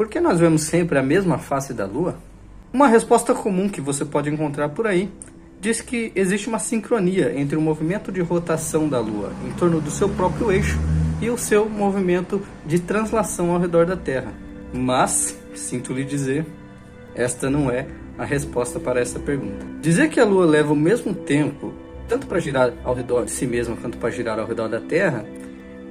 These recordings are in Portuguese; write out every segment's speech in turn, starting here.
Por que nós vemos sempre a mesma face da Lua? Uma resposta comum que você pode encontrar por aí diz que existe uma sincronia entre o movimento de rotação da Lua em torno do seu próprio eixo e o seu movimento de translação ao redor da Terra. Mas, sinto lhe dizer, esta não é a resposta para essa pergunta. Dizer que a Lua leva o mesmo tempo, tanto para girar ao redor de si mesma quanto para girar ao redor da Terra,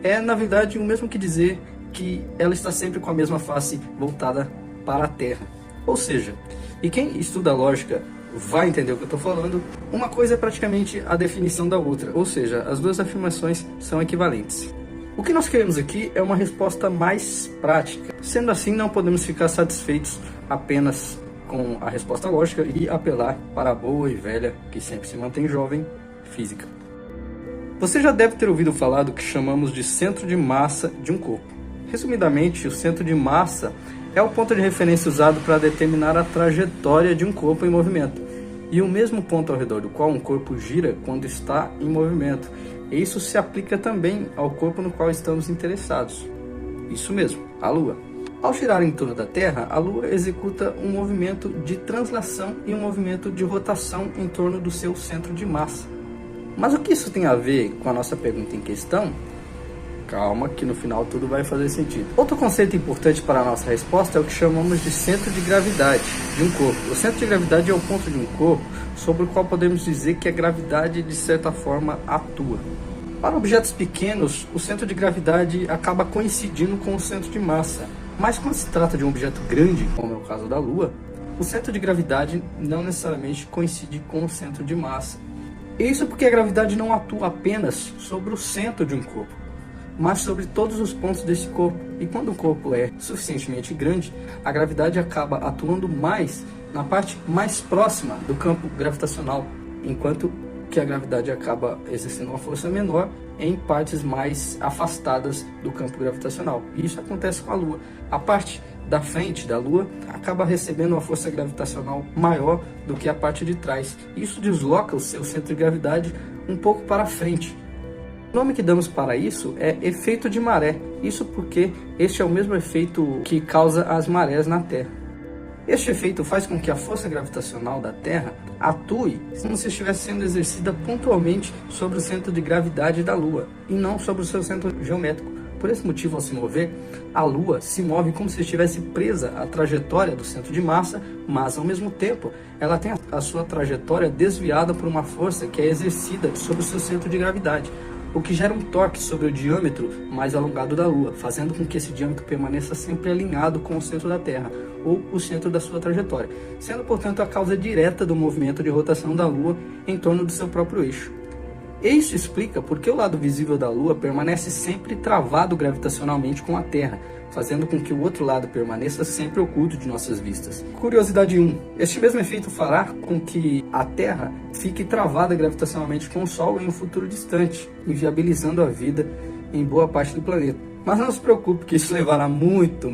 é na verdade o mesmo que dizer que ela está sempre com a mesma face voltada para a Terra. Ou seja, e quem estuda lógica vai entender o que eu estou falando, uma coisa é praticamente a definição da outra, ou seja, as duas afirmações são equivalentes. O que nós queremos aqui é uma resposta mais prática. Sendo assim, não podemos ficar satisfeitos apenas com a resposta lógica e apelar para a boa e velha, que sempre se mantém jovem, física. Você já deve ter ouvido falar do que chamamos de centro de massa de um corpo. Resumidamente, o centro de massa é o ponto de referência usado para determinar a trajetória de um corpo em movimento, e o mesmo ponto ao redor do qual um corpo gira quando está em movimento. E isso se aplica também ao corpo no qual estamos interessados. Isso mesmo, a Lua. Ao girar em torno da Terra, a Lua executa um movimento de translação e um movimento de rotação em torno do seu centro de massa. Mas o que isso tem a ver com a nossa pergunta em questão? Calma, que no final tudo vai fazer sentido. Outro conceito importante para a nossa resposta é o que chamamos de centro de gravidade de um corpo. O centro de gravidade é o ponto de um corpo sobre o qual podemos dizer que a gravidade, de certa forma, atua. Para objetos pequenos, o centro de gravidade acaba coincidindo com o centro de massa. Mas quando se trata de um objeto grande, como é o caso da Lua, o centro de gravidade não necessariamente coincide com o centro de massa. Isso porque a gravidade não atua apenas sobre o centro de um corpo, mas sobre todos os pontos desse corpo. E quando o corpo é suficientemente grande, a gravidade acaba atuando mais na parte mais próxima do campo gravitacional, enquanto que a gravidade acaba exercendo uma força menor em partes mais afastadas do campo gravitacional. E isso acontece com a Lua. A parte da frente da Lua acaba recebendo uma força gravitacional maior do que a parte de trás. Isso desloca o seu centro de gravidade um pouco para frente. O nome que damos para isso é efeito de maré. Isso porque este é o mesmo efeito que causa as marés na Terra. Este efeito faz com que a força gravitacional da Terra atue como se estivesse sendo exercida pontualmente sobre o centro de gravidade da Lua, e não sobre o seu centro geométrico. Por esse motivo, ao se mover, a Lua se move como se estivesse presa à trajetória do centro de massa, mas ao mesmo tempo ela tem a sua trajetória desviada por uma força que é exercida sobre o seu centro de gravidade, o que gera um torque sobre o diâmetro mais alongado da Lua, fazendo com que esse diâmetro permaneça sempre alinhado com o centro da Terra, ou o centro da sua trajetória, sendo, portanto, a causa direta do movimento de rotação da Lua em torno do seu próprio eixo. Isso explica por que o lado visível da Lua permanece sempre travado gravitacionalmente com a Terra, fazendo com que o outro lado permaneça sempre oculto de nossas vistas. Curiosidade 1. Este mesmo efeito fará com que a Terra fique travada gravitacionalmente com o Sol em um futuro distante, inviabilizando a vida em boa parte do planeta. Mas não se preocupe que isso levará muito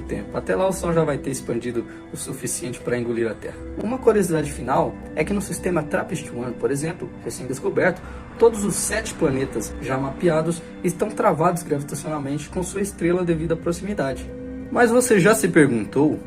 tempo. Até lá o Sol já vai ter expandido o suficiente para engolir a Terra. Uma curiosidade final é que no sistema TRAPPIST-1, por exemplo, recém-descoberto, todos os 7 planetas já mapeados estão travados gravitacionalmente com sua estrela devido à proximidade. Mas você já se perguntou